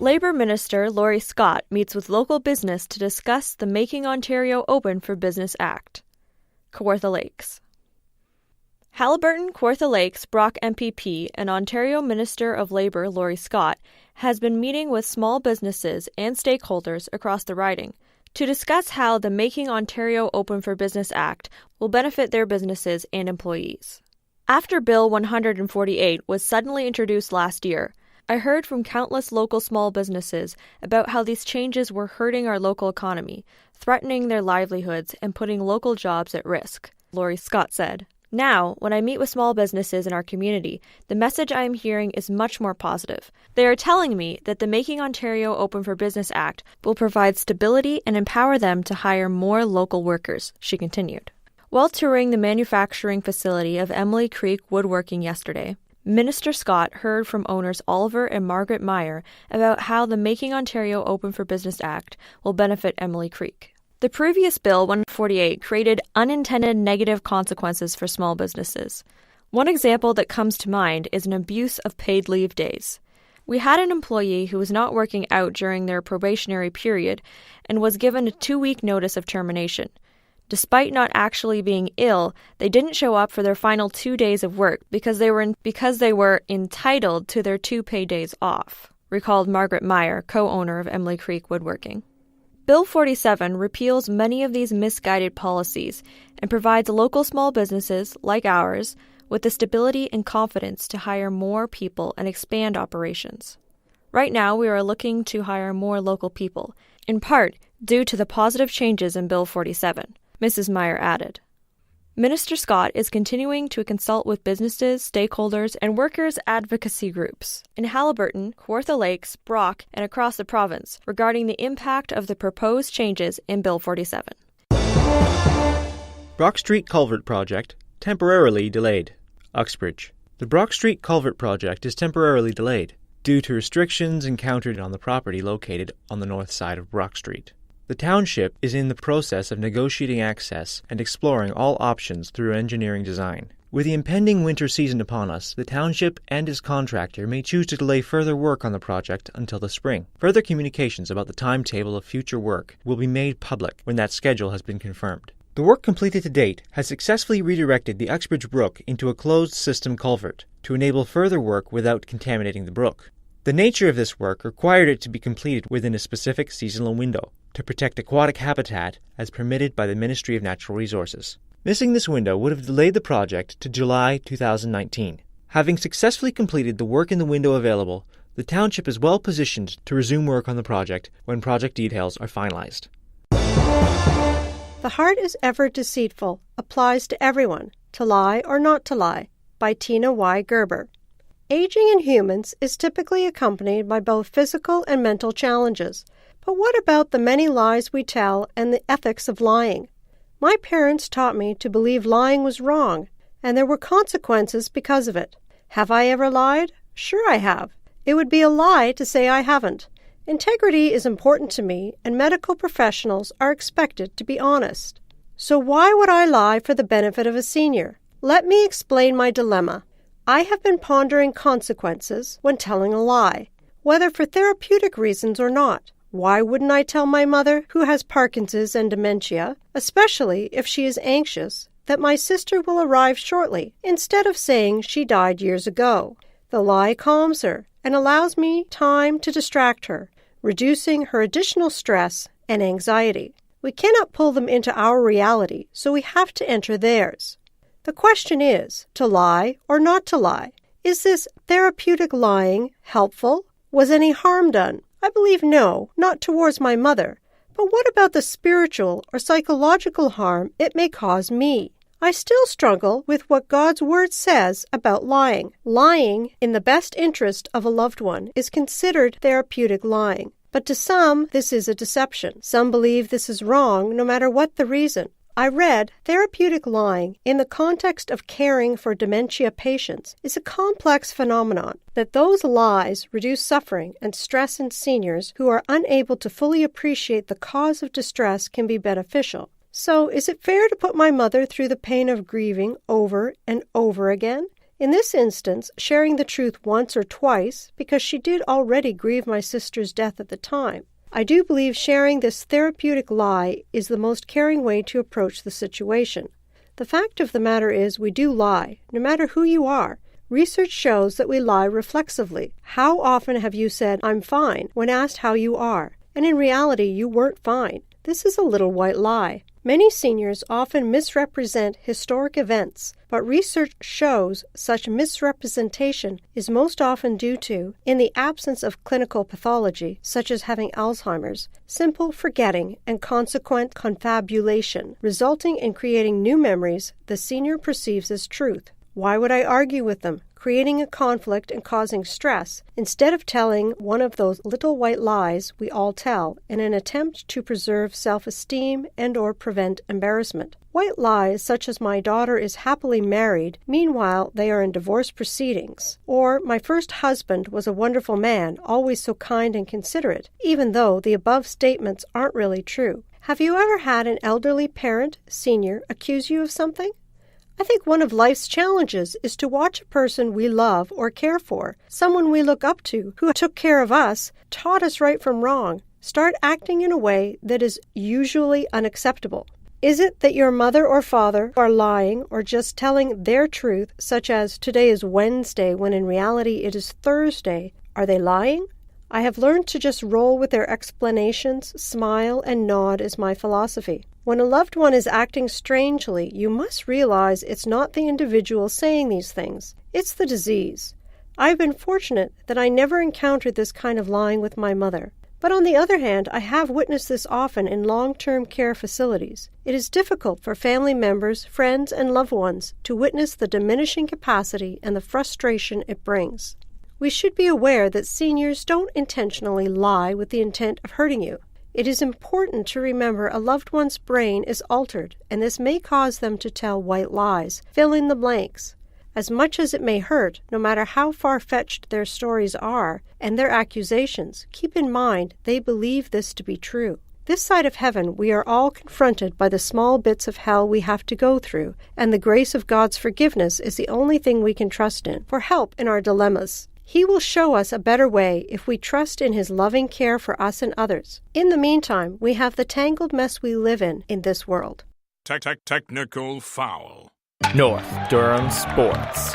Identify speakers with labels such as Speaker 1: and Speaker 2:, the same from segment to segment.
Speaker 1: Labour Minister Laurie Scott meets with local business to discuss the Making Ontario Open for Business Act. Kawartha Lakes. Haliburton, Kawartha Lakes, Brock MPP, and Ontario Minister of Labour Laurie Scott has been meeting with small businesses and stakeholders across the riding to discuss how the Making Ontario Open for Business Act will benefit their businesses and employees. After Bill 148 was suddenly introduced last year, I heard from countless local small businesses about how these changes were hurting our local economy, threatening their livelihoods and putting local jobs at risk, Laurie Scott said. Now, when I meet with small businesses in our community, the message I am hearing is much more positive. They are telling me that the Making Ontario Open for Business Act will provide stability and empower them to hire more local workers, she continued. While touring the manufacturing facility of Emily Creek Woodworking yesterday, Minister Scott heard from owners Oliver and Margaret Meyer about how the Making Ontario Open for Business Act will benefit Emily Creek. The previous Bill 148 created unintended negative consequences for small businesses. One example that comes to mind is an abuse of paid leave days. We had an employee who was not working out during their probationary period and was given a 2-week notice of termination. Despite not actually being ill, they didn't show up for their final 2 days of work because they were entitled to their 2 paid days off, recalled Margaret Meyer, co-owner of Emily Creek Woodworking. Bill 47 repeals many of these misguided policies and provides local small businesses, like ours, with the stability and confidence to hire more people and expand operations. Right now, we are looking to hire more local people, in part due to the positive changes in Bill 47. Mrs. Meyer added. Minister Scott is continuing to consult with businesses, stakeholders, and workers' advocacy groups in Haliburton, Kawartha Lakes, Brock, and across the province regarding the impact of the proposed changes in Bill 47.
Speaker 2: Brock Street Culvert Project temporarily delayed. Uxbridge. The Brock Street Culvert Project is temporarily delayed due to restrictions encountered on the property located on the north side of Brock Street. The township is in the process of negotiating access and exploring all options through engineering design. With the impending winter season upon us, the township and its contractor may choose to delay further work on the project until the spring. Further communications about the timetable of future work will be made public when that schedule has been confirmed. The work completed to date has successfully redirected the Uxbridge Brook into a closed-system culvert to enable further work without contaminating the brook. The nature of this work required it to be completed within a specific seasonal window to protect aquatic habitat as permitted by the Ministry of Natural Resources. Missing this window would have delayed the project to July 2019. Having successfully completed the work in the window available, the township is well positioned to resume work on the project when project details are finalized.
Speaker 3: The heart is ever deceitful, applies to everyone, to lie or not to lie, by Tina Y. Gerber. Aging in humans is typically accompanied by both physical and mental challenges. But what about the many lies we tell and the ethics of lying? My parents taught me to believe lying was wrong, and there were consequences because of it. Have I ever lied? Sure I have. It would be a lie to say I haven't. Integrity is important to me, and medical professionals are expected to be honest. So why would I lie for the benefit of a senior? Let me explain my dilemma. I have been pondering consequences when telling a lie, whether for therapeutic reasons or not. Why wouldn't I tell my mother, who has Parkinson's and dementia, especially if she is anxious, that my sister will arrive shortly, instead of saying she died years ago? The lie calms her and allows me time to distract her, reducing her additional stress and anxiety. We cannot pull them into our reality, so we have to enter theirs. The question is, to lie or not to lie? Is this therapeutic lying helpful? Was any harm done? I believe no, not towards my mother. But what about the spiritual or psychological harm it may cause me? I still struggle with what God's Word says about lying. Lying in the best interest of a loved one is considered therapeutic lying. But to some, this is a deception. Some believe this is wrong no matter what the reason. I read therapeutic lying in the context of caring for dementia patients is a complex phenomenon, that those lies reduce suffering and stress in seniors who are unable to fully appreciate the cause of distress can be beneficial. So is it fair to put my mother through the pain of grieving over and over again? In this instance, sharing the truth once or twice, because she did already grieve my sister's death at the time, I do believe sharing this therapeutic lie is the most caring way to approach the situation. The fact of the matter is we do lie, no matter who you are. Research shows that we lie reflexively. How often have you said, "I'm fine," when asked how you are, and in reality you weren't fine? This is a little white lie. Many seniors often misrepresent historic events, but research shows such misrepresentation is most often due to, in the absence of clinical pathology, such as having Alzheimer's, simple forgetting and consequent confabulation, resulting in creating new memories the senior perceives as truth. Why would I argue with them, creating a conflict and causing stress, instead of telling one of those little white lies we all tell in an attempt to preserve self-esteem and or prevent embarrassment? White lies such as "my daughter is happily married, meanwhile they are in divorce proceedings," or "my first husband was a wonderful man, always so kind and considerate," even though the above statements aren't really true. Have you ever had an elderly parent, senior, accuse you of something? I think one of life's challenges is to watch a person we love or care for, someone we look up to, who took care of us, taught us right from wrong, start acting in a way that is usually unacceptable. Is it that your mother or father are lying or just telling their truth, such as "today is Wednesday" when in reality it is Thursday? Are they lying? I have learned to just roll with their explanations, smile, and nod is my philosophy. When a loved one is acting strangely, you must realize it's not the individual saying these things. It's the disease. I've been fortunate that I never encountered this kind of lying with my mother. But on the other hand, I have witnessed this often in long-term care facilities. It is difficult for family members, friends, and loved ones to witness the diminishing capacity and the frustration it brings. We should be aware that seniors don't intentionally lie with the intent of hurting you. It is important to remember a loved one's brain is altered, and this may cause them to tell white lies, fill in the blanks. As much as it may hurt, no matter how far-fetched their stories are and their accusations, keep in mind they believe this to be true. This side of heaven, we are all confronted by the small bits of hell we have to go through, and the grace of God's forgiveness is the only thing we can trust in for help in our dilemmas. He will show us a better way if we trust in His loving care for us and others. In the meantime, we have the tangled mess we live in this world.
Speaker 4: Technical foul.
Speaker 5: North Durham Sports.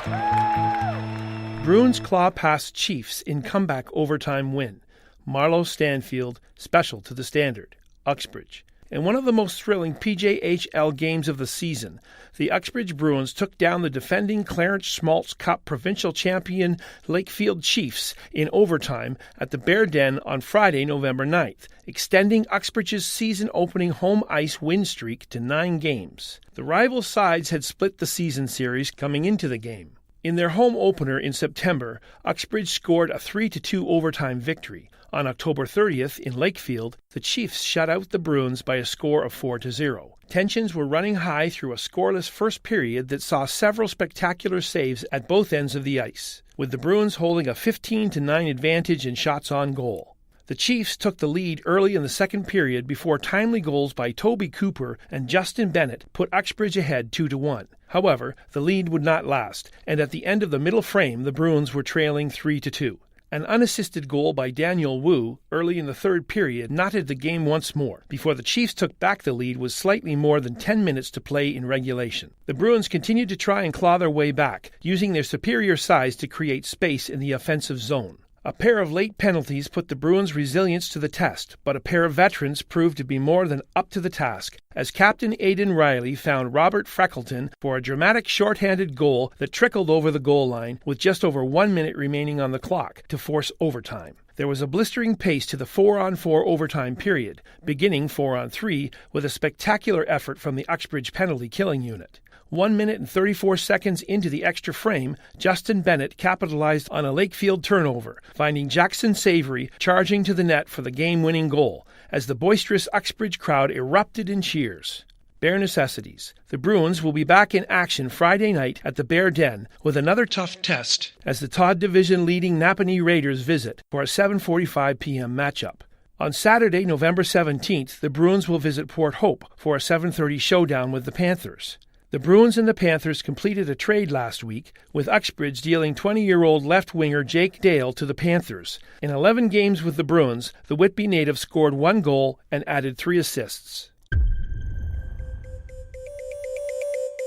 Speaker 6: Bruins claw past Chiefs in comeback overtime win. Marlowe Stanfield special to the Standard. Uxbridge. In one of the most thrilling PJHL games of the season, the Uxbridge Bruins took down the defending Clarence Schmaltz Cup provincial champion Lakefield Chiefs in overtime at the Bear Den on Friday, November 9th, extending Uxbridge's season-opening home ice win streak to 9 games. The rival sides had split the season series coming into the game. In their home opener in September, Uxbridge scored a 3-2 overtime victory. On October 30th, in Lakefield, the Chiefs shut out the Bruins by a score of 4-0. Tensions were running high through a scoreless first period that saw several spectacular saves at both ends of the ice, with the Bruins holding a 15-9 advantage in shots on goal. The Chiefs took the lead early in the second period before timely goals by Toby Cooper and Justin Bennett put Uxbridge ahead 2-1. However, the lead would not last, and at the end of the middle frame, the Bruins were trailing 3-2. An unassisted goal by Daniel Wu early in the third period knotted the game once more, before the Chiefs took back the lead with slightly more than 10 minutes to play in regulation. The Bruins continued to try and claw their way back, using their superior size to create space in the offensive zone. A pair of late penalties put the Bruins' resilience to the test, but a pair of veterans proved to be more than up to the task, as Captain Aidan Riley found Robert Freckleton for a dramatic short-handed goal that trickled over the goal line with just over 1 minute remaining on the clock to force overtime. There was a blistering pace to the 4-on-4 overtime period, beginning 4-on-3 with a spectacular effort from the Uxbridge penalty killing unit. 1 minute and 34 seconds into the extra frame, Justin Bennett capitalized on a Lakefield turnover, finding Jackson Savory charging to the net for the game-winning goal, as the boisterous Uxbridge crowd erupted in cheers. Bare necessities. The Bruins will be back in action Friday night at the Bear Den with another tough test as the Todd Division leading Napanee Raiders visit for a 7:45 p.m. matchup. On Saturday, November 17th, the Bruins will visit Port Hope for a 7:30 showdown with the Panthers. The Bruins and the Panthers completed a trade last week, with Uxbridge dealing 20-year-old left-winger Jake Dale to the Panthers. In 11 games with the Bruins, the Whitby native scored 1 goal and added 3 assists.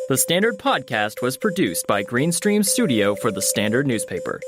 Speaker 5: The Standard Podcast was produced by Greenstream Studio for the Standard newspaper.